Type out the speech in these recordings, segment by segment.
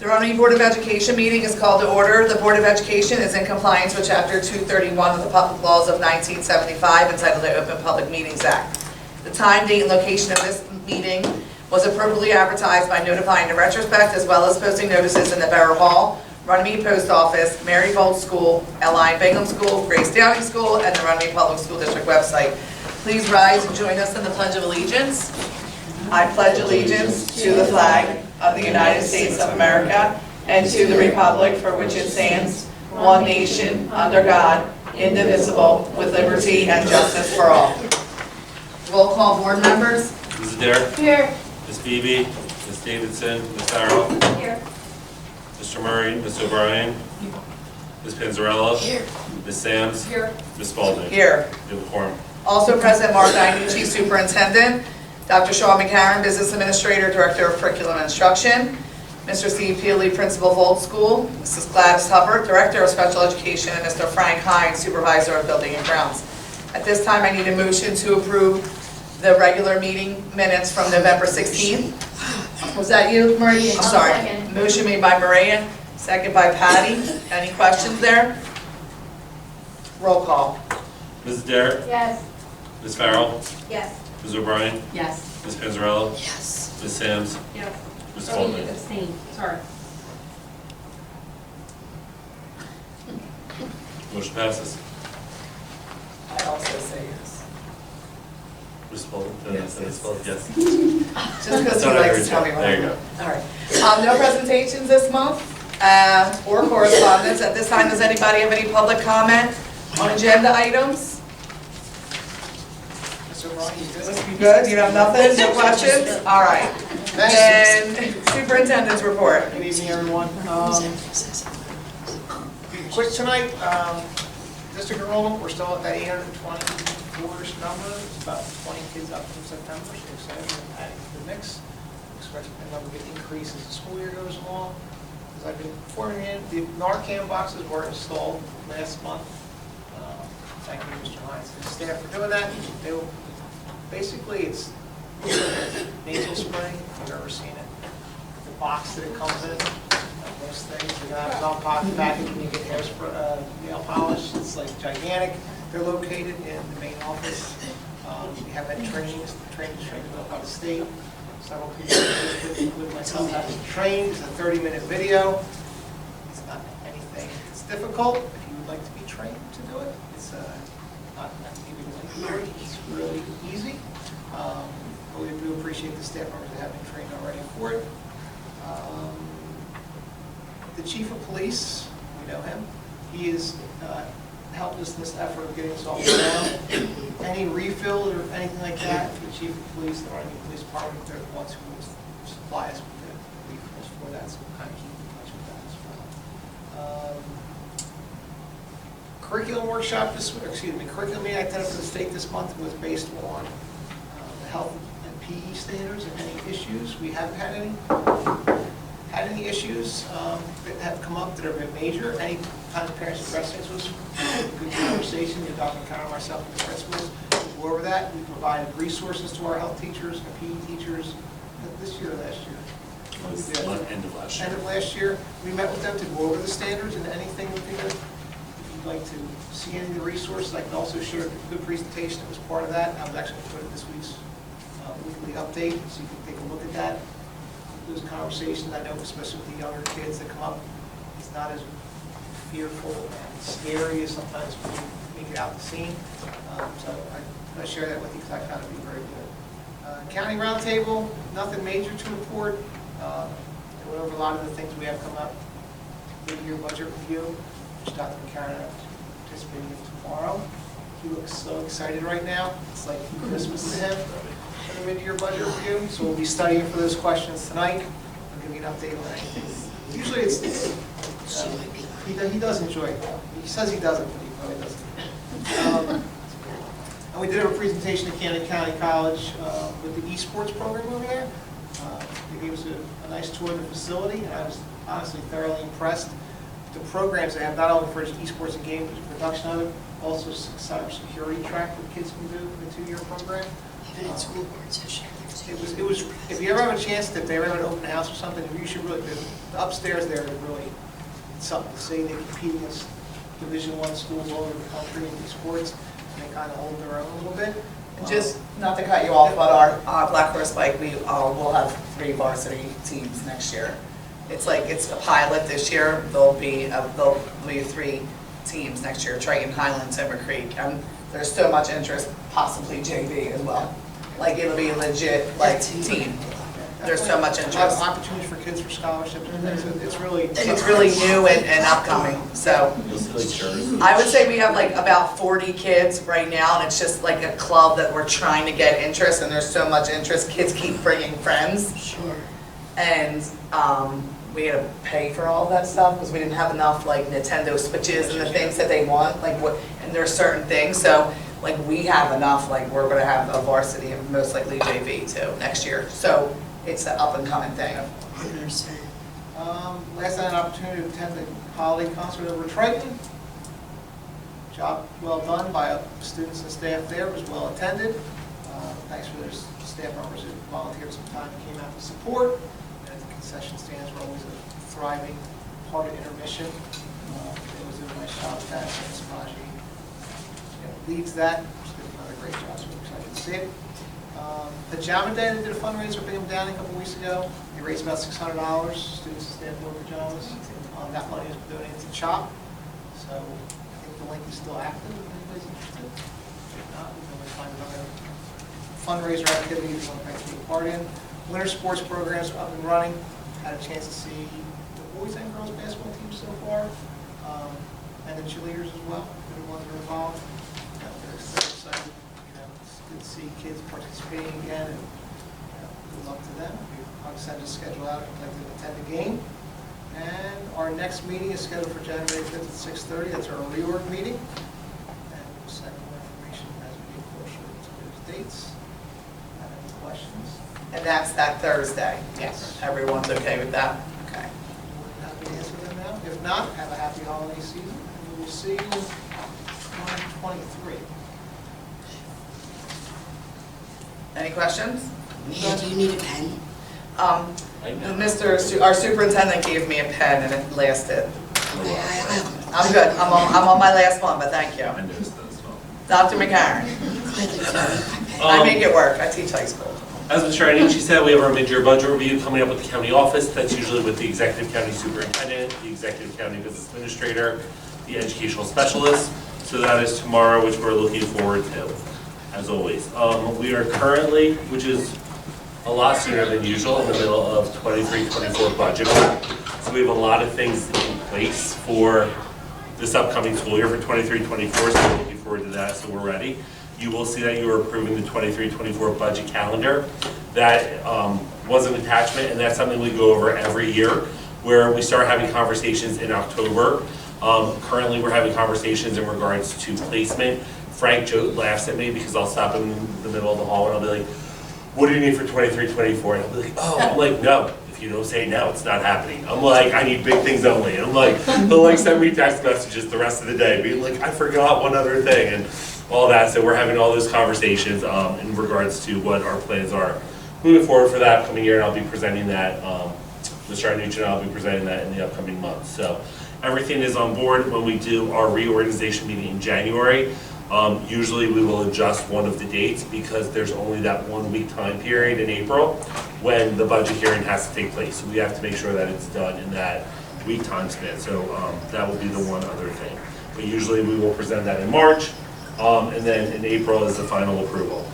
The Runnemede Board of Education meeting is called to order. The Board of Education is in compliance with Chapter 231 of the Public Laws of 1975 entitled the Open Public Meetings Act. The time, date, and location of this meeting was appropriately advertised by notifying the retrospect as well as posting notices in the Borough Hall, Runnemede Post Office, Marygold School, Ellen Bingham School, Grace Downing School, and the Runnemede Public School District website. Please rise and join us in the Pledge of Allegiance. I pledge allegiance to the flag of the United States of America and to the republic for which it stands, one nation, under God, indivisible, with liberty and justice for all. Roll call board members. Mrs. Adair? Here. Ms. Beebe? Ms. Davidson? Ms. Farrell? Here. Mr. Murray? Ms. O'Brien? Ms. Panzarella? Here. Ms. Sams? Here. Ms. Spalding? Here. You have a quorum. Also present, Mark Iannucci, Superintendent, Dr. Shaw McCarron, Business Administrator, Director of Curriculum and Instruction, Mr. Steve Peely, Principal of Old School, Mrs. Gladys Hubbard, Director of Special Education, and Mr. Frank Hines, Supervisor of Building and Grounds. At this time, I need a motion to approve the regular meeting minutes from November 16th. Was that you, Maria? I'm sorry. Second. Motion made by Maria, second by Patty. Any questions there? Roll call. Mrs. Adair? Yes. Ms. Farrell? Yes. Ms. O'Brien? Yes. Ms. Panzarella? Yes. Ms. Sams? Yes. Ms. Spalding? Abstain, sorry. Motion passes. I also say yes. Ms. Spalding? Yes, Ms. yes, Spalding? Yes. Just because he likes to tell me what There I'm you doing. go. All right. No presentations this month or correspondence. At this time, does anybody have any public comment on agenda items? Mr. O'Brien, you good? You good? You have nothing? No questions? All right. And superintendent's report. Good evening, everyone. Quick tonight, district enrollment, we're still at that 824-ish number. It's about 20 kids up from September, so we're excited about adding to the mix. Expect the number to increase as the school year goes along. As I've been informing you, the Narcan boxes were installed last month. Thank you, Mr. Hines and his staff for doing that. They will, basically, it's nasal spray, if you've ever seen it. The box that it comes in, most things, you have an Amazon package when you get nail polish, it's like gigantic. They're located in the main office. We have had trainings, trained by the state. Several people, including myself, have been trained. It's a 30-minute video. It's not anything, it's difficult. If you would like to be trained to do it, it's not giving you it's really easy. But we do appreciate the staff members that have been trained already for it. The chief of police, we know him. He has helped us in this effort of getting us off the ground. Any refill or anything like that, the chief of police, the Runnemede Police Department, they're the ones who will supply us with the refills for that, so we'll kind of keep in touch with that as well. Curriculum workshop curriculum meeting I attended for the state this month was based on the health and PE standards and any issues. We haven't had any issues that have come up that have been major. Any kind of parents addressing this was a good conversation. Dr. McConnell, myself, and the principals will go over that. We provided resources to our health teachers and PE teachers this year or last year. End of last year. End of last year. We met with them to go over the standards and anything we could. If you'd like to see any of the resources, I can also share a good presentation that was part of that. I was actually going to put it in this week's weekly update, so you can take a look at that. Those conversations, I know, especially with the younger kids that come up, it's not as fearful and scary as sometimes when you make it out the scene. So I share that with you because I found it to be very good. County roundtable, nothing major to report. I went over a lot of the things we have come up. Mid-year budget review, which Dr. McCarron is participating in tomorrow. He looks so excited right now. It's like Christmas to him. The mid-year budget review, so we'll be studying for those questions tonight. I'll give you an update on anything. Usually he does enjoy it. He says he doesn't, but he probably doesn't. And we did have a presentation at Camden County College with the esports program over there. They gave us a nice tour of the facility, and I was honestly thoroughly impressed with the programs they have, not only for esports and games, but the production of it, also cybersecurity track that kids can do for the 2-year program. Even in school boards, I share theirs it was, if you ever have a chance, if they ever have an open house or something, you should really, the upstairs there is really something to see. They compete against Division I schools all over the country in these sports, and they kind of hold their own a little bit. Just not to cut you off, but our Black Horse Bike, we'll have 3 varsity teams next year. It's like, it's a pilot this year, there'll be 3 teams next year, Triton, Highlands, Timber Creek, and there's so much interest, possibly JV as well. Like, it'll be a legit, like, team. There's so much interest. Opportunities for kids for scholarships and things, it's really. And it's really new and upcoming, so. You'll see like jerseys. I would say we have like about 40 kids right now, and it's just like a club that we're trying to get interest, and there's so much interest, kids keep bringing friends. Sure. And we had to pay for all of that stuff, because we didn't have enough like Nintendo Switches and the things that they want, like what, and there's certain things, so like we have enough, like we're gonna have a varsity and most likely JV too next year, so it's an up and coming thing. 100%. Last night, an opportunity to attend the holiday concert over at Triton. Job well done by students and staff there, it was well attended. Thanks for their staff members who volunteered some time and came out to support. And the concession stands were always a thriving part of intermission. It was a nice job with that, and Samaji leads that, just did another great job, so we're excited to see it. Pajama Day, they did a fundraiser for Bingham Downey a couple weeks ago. They raised about $600, students and staff wore pajamas. That money is donated to CHOP, so I think the link is still active if anybody's interested. If not, we can always find another fundraiser activity you want to take part in. Winter sports programs are up and running. Had a chance to see the boys and girls basketball teams so far, and the cheerleaders as well. They're the ones that are involved. They're excited. It's good to see kids participating again, and good luck to them. I'll send a schedule out if you'd like to attend the game. And our next meeting is scheduled for January 5th at 6:30. That's our reorg meeting. And we'll send more information as we get closer to those dates. Have any questions? And that's that Thursday? Yes. Everyone's okay with that? Okay. We're happy to answer them now. If not, have a happy holiday season, and we will see you in 2023. Any questions? Yeah, do you need a pen? Our superintendent gave me a pen and it lasted. Okay, I'm good, I'm on my last one, but thank you. I noticed that as well. Dr. McCarron, gladly carry my pen. I make it work, I teach high school. As Mr. Anici said, we have our mid-year budget review coming up with the county office. That's usually with the executive county superintendent, the executive county business administrator, the educational specialist. So that is tomorrow, which we're looking forward to, as always. We are currently, which is a lot sooner than usual, in the middle of 23-24 budget week. So we have a lot of things in place for this upcoming school year for 23-24, so we're looking forward to that, so we're ready. You will see that you are approving the 23-24 budget calendar. That was an attachment, and that's something we go over every year, where we start having conversations in October. Currently, we're having conversations in regards to placement. Frank laughs at me because I'll stop him in the middle of the hall and I'll be like, what do you need for 23-24? And I'll be like, oh, I'm like, no. If you don't say no, it's not happening. I'm like, I need big things only. And I'm like, he'll like send me text messages the rest of the day, being like, I forgot one other thing, and all that. So we're having all those conversations in regards to what our plans are moving forward for that upcoming year, and I'll be presenting that. Mr. Arnucci and I'll be presenting that in the upcoming months. So everything is on board. When we do our reorganization meeting in January, usually we will adjust one of the dates because there's only that 1 week time period in April when the budget hearing has to take place. So we have to make sure that it's done in that week time span. So that will be the one other thing. But usually we will present that in March, and then in April is the final approval.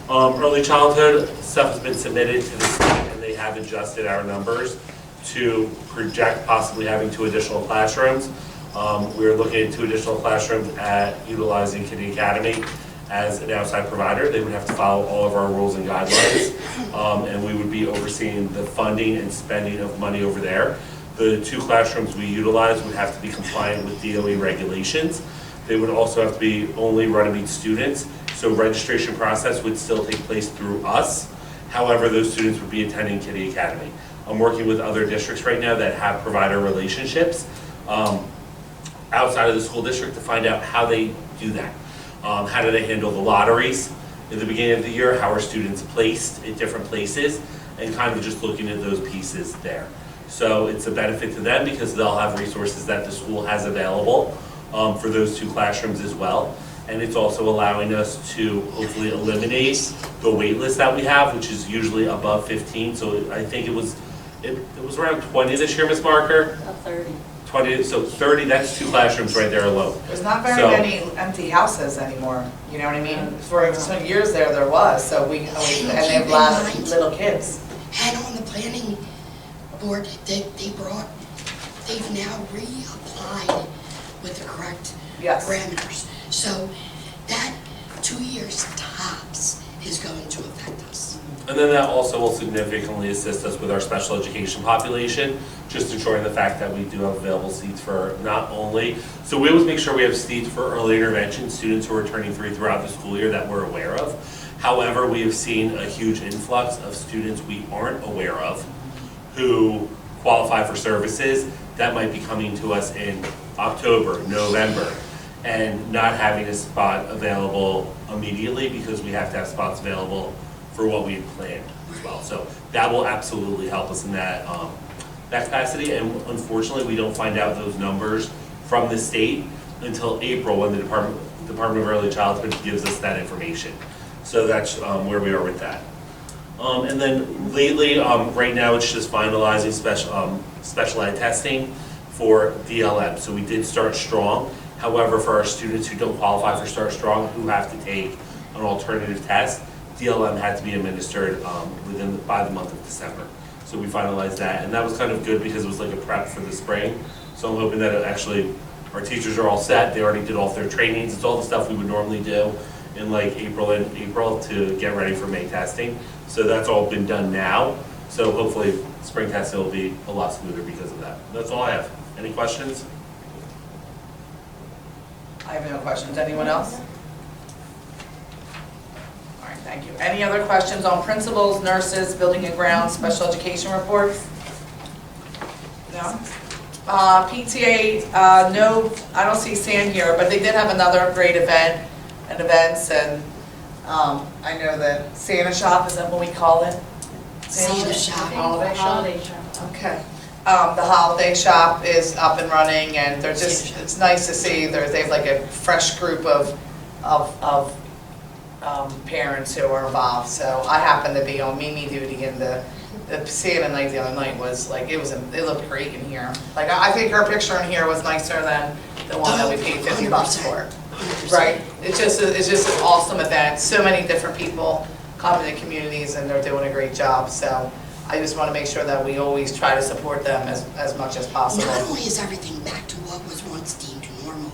Early childhood stuff has been submitted to the state, and they have adjusted our numbers to project possibly having 2 additional classrooms. We're looking at 2 additional classrooms at utilizing Kitty Academy as an outside provider. They would have to follow all of our rules and guidelines, and we would be overseeing the funding and spending of money over there. The 2 classrooms we utilize would have to be compliant with DOE regulations. They would also have to be only Runnemede students, so registration process would still take place through us. However, those students would be attending Kitty Academy. I'm working with other districts right now that have provider relationships outside of the school district to find out how they do that. How do they handle the lotteries in the beginning of the year, how are students placed at different places, and kind of just looking at those pieces there. So it's a benefit to them because they'll have resources that the school has available for those 2 classrooms as well. And it's also allowing us to hopefully eliminate the wait list that we have, which is usually above 15. So I think it was around 20 this year, Ms. Marker? 30. 20, so 30, that's 2 classrooms right there alone. There's not very So- many empty houses anymore, you know what I mean? For some years there was, so and they have a lot of little kids. And on the planning board, they've now reapplied with the correct Yes. parameters. So that 2 years tops is going to affect us. And then that also will significantly assist us with our special education population, just ensuring the fact that we do have available seats for not only, so we always make sure we have seats for early intervention students who are turning 3 throughout the school year that we're aware of. However, we have seen a huge influx of students we aren't aware of who qualify for services that might be coming to us in October, November, and not having a spot available immediately because we have to have spots available for what we had planned as well. So that will absolutely help us in that capacity. And unfortunately, we don't find out those numbers from the state until April when the Department of Early Childhood gives us that information. So that's where we are with that. And then lately, right now, it's just finalizing special ed testing for DLM. So we did start strong. However, for our students who don't qualify for Start Strong, who have to take an alternative test, DLM had to be administered by the month of December. So we finalized that, and that was kind of good because it was like a prep for the spring. So I'm hoping that our teachers are all set. They already did all their trainings. It's all the stuff we would normally do in like April to get ready for May testing. So that's all been done now. So hopefully spring testing will be a lot smoother because of that. That's all I have. Any questions? I have no questions. Anyone else? All right, thank you. Any other questions on principals, nurses, building and grounds, special education reports? No? PTA, no, I don't see Sam here, but they did have another great events, and I know that Santa Shop, is that what we call it? Santa Shop. Holiday Shop. Okay. The holiday shop is up and running, and they're just, it's nice to see, they have like a fresh group of parents who are involved. So I happened to be on Mimi duty, and the Santa night the other night was like, it looked great in here. Like, I think her picture in here was nicer than the one that we paid $50 for. 100%. Right? It's just an awesome event. So many different people come to the communities, and they're doing a great job. So I just want to make sure that we always try to support them as much as possible. Not only is everything back to what was once deemed normal,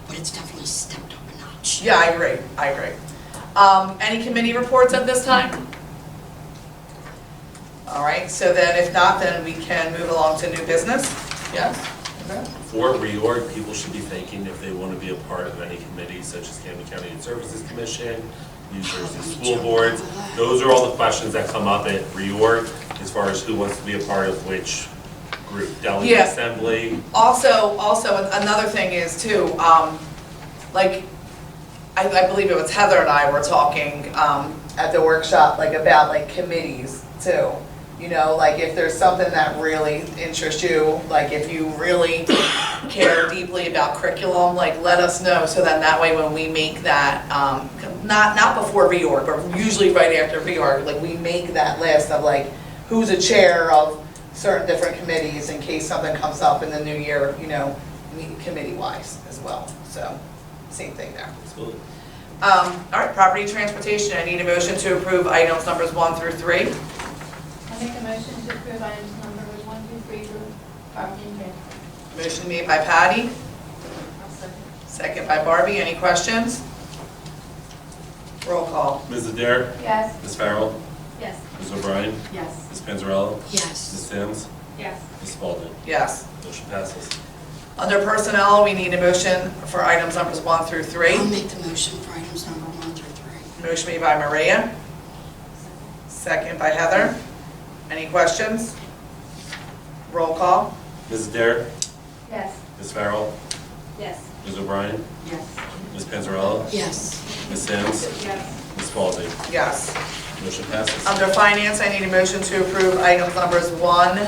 but it's definitely stepped up a notch. Yeah, I agree. Any committee reports at this time? All right, so then if not, then we can move along to new business. Yes? Okay. For reorg, people should be thinking if they want to be a part of any committee such as Camden County Youth Services Commission, New Jersey School Boards. Those are all the questions that come up at reorg as far as who wants to be a part of which group, delegate Yeah. assembly. Also, another thing is too, like, I believe it was Heather and I were talking at the workshop, like, about like committees too. You know, like if there's something that really interests you, like if you really care deeply about curriculum, like let us know, so that way when we make that, not before reorg, but usually right after reorg, like we make that list of like who's a chair of certain different committees in case something comes up in the new year, you know, committee-wise as well. So, same thing there. Absolutely. All right, property transportation, I need a motion to approve items numbers 1 through 3. I make a motion to approve items numbers 1 through 3 for property and transport. Motion made by Patty, I'll second. second by Barbie. Any questions? Roll call. Ms. Adair? Yes. Ms. Farrell? Yes. Ms. O'Brien? Yes. Ms. Panzarella? Ms. Yes. Sims? Yes. Ms. Spalding? Yes. Motion passes. Under personnel, we need a motion for items numbers 1 through 3. I'll make the motion for items number 1 through 3. Motion made by Maria, second by Heather. Any questions? Roll call. Ms. Adair? Yes. Ms. Farrell? Yes. Ms. O'Brien? Yes. Ms. Panzarella? Yes. Ms. Sims? Yes. Ms. Spalding. Yes. Motion passes. Under finance, I need a motion to approve items numbers 1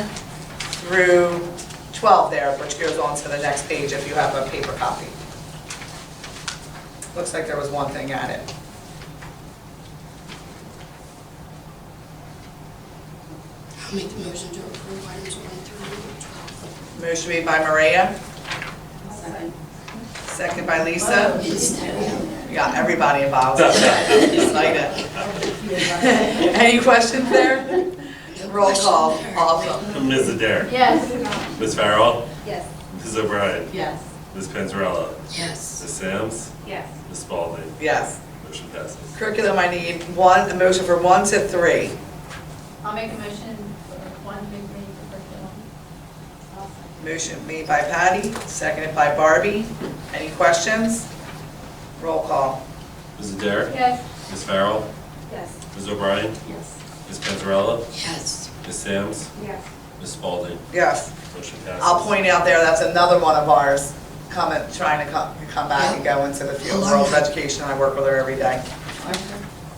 through 12 there, which goes on to the next page if you have a paper copy. Looks like there was one thing added. I'll make the motion to approve items 1 through 12. Motion made by Maria, second by Lisa. We got everybody involved. Excited. Any questions there? No Roll call. question there. Awesome. Ms. Adair. Yes. Ms. Farrell. Yes. Ms. O'Brien. Yes. Ms. Panzarella. Yes. Ms. Sams. Yes. Ms. Spalding. Yes. Motion passes. Curriculum, I need a motion for 1 to 3. I'll make a motion for 1 through 3 for curriculum. I'll second. Motion made by Patty, seconded by Barbie. Any questions? Roll call. Ms. Adair. Yes. Ms. Farrell. Yes. Ms. O'Brien. Yes. Ms. Panzarella. Yes. Ms. Sams. Yes. Ms. Spalding. Yes. Motion passes. I'll point out there, that's another one of ours trying to come back and go into the field of world of education. I work with her every day.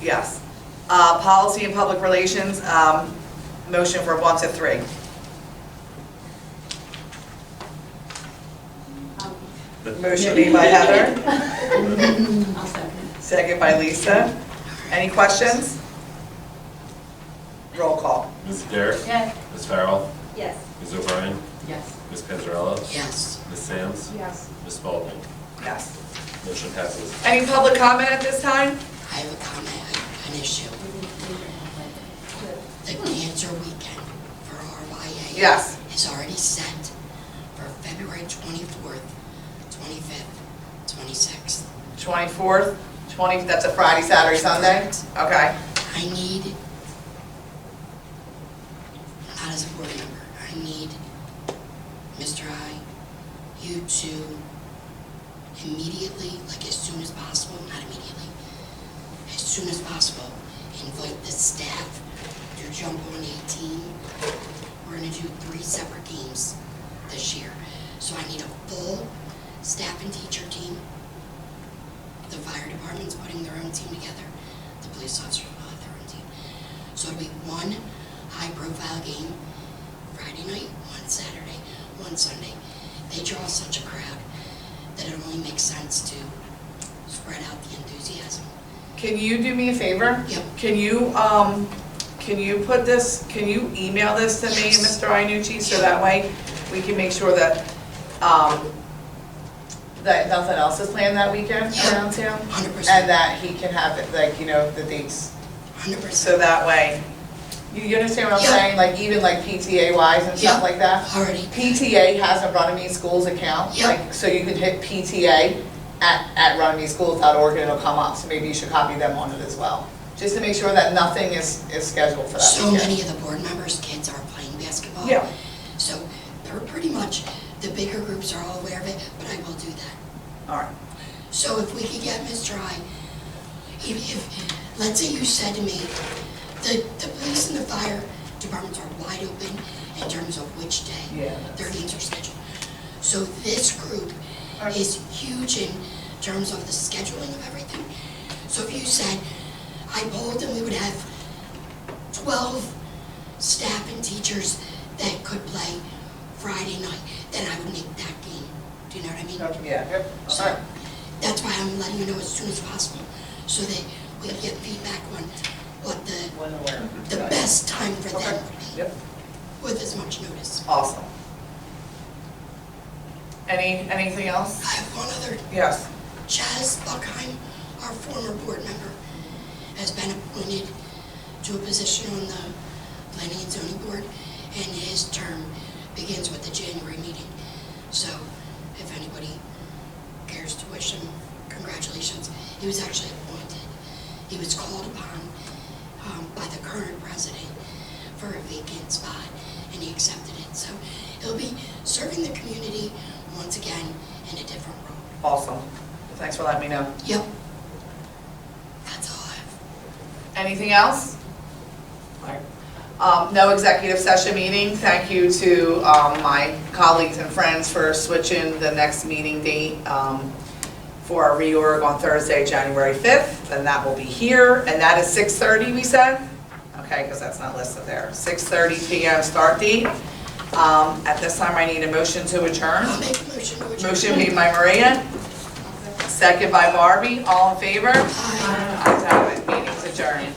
Yes. Policy and public relations, motion for 1 to 3. Motion made by Heather, I'll second. second by Lisa. Any questions? Roll call. Ms. Adair. Yes. Ms. Farrell. Yes. Ms. O'Brien. Yes. Ms. Panzarella. Yes. Ms. Sams. Yes. Ms. Spalding. Yes. Motion passes. Any public comment at this time? I have a comment, an issue. The cancer weekend for RYA. Yes. Is already set for February 24th, 25th, 26th. 24th, 20, that's a Friday, Saturday, Sunday? Okay. I need, not as a board member, I need Mr. I, you to immediately, like as soon as possible, not immediately, as soon as possible, invite the staff to jump on a team. We're gonna do 3 separate games this year. So I need a full staff and teacher team. The fire department's putting their own team together. The police officers will have their own team. So it'll be 1 high-profile game Friday night, 1 Saturday, 1 Sunday. They draw such a crowd that it only makes sense to spread out the enthusiasm. Can you do me a favor? Yep. Can you put this, can you email this to me and Yes. Mr. Iannucci, so that way we can make sure that, that nothing else is planned that weekend Yeah. around town? 100%. And that he can have it, like, you know, the dates, 100%. so that way, you understand what I'm Yeah. saying? Like, even like PTA wise and stuff Yeah. like that? Already. PTA has a Runnemede Schools account, Yeah. like, so you can hit PTA at runnemedeschools.org and it'll come up, so maybe you should copy them on it as well. Just to make sure that nothing is scheduled for that So weekend. many of the board members' kids are playing basketball. Yeah. So pretty much the bigger groups are all aware of it, but I will do that. All right, So if we could get Mr. I, if let's say you said to me, the police and the fire departments are wide open in terms of which day yeah. their games are scheduled. So this group is huge in terms of the scheduling of everything. So if you said, I polled and we would have 12 staff and teachers that could play Friday night, then I would make that game. Do you know what I mean? Yeah, yep, all So right. that's why I'm letting you know as soon as possible, so that we can get feedback on what When and where. the best time for them Okay. would be, Yep, with as much notice. awesome. Anything else? I have one other. Yes. Chaz Buckheim, our former board member, has been appointed to a position on the Planning and Zoning Board, and his term begins with the January meeting. So if anybody cares to wish him congratulations, he was actually appointed. He was called upon by the current president for a vacant spot, and he accepted it. So he'll be serving the community once again in a different role. Awesome. Thanks for letting me know. Yep. That's all I have. Anything else? All right. No executive session meeting. Thank you to my colleagues and friends for switching the next meeting date for our reorg on Thursday, January 5th, then that will be here, and that is 6:30, we said? Okay, because that's not listed there. 6:30 PM start date. At this time, I need a motion to adjourn. I'll make a motion to adjourn. Motion made by Maria, second by Barbie, all in favor? Aye. Ayes have it, meeting's adjourned.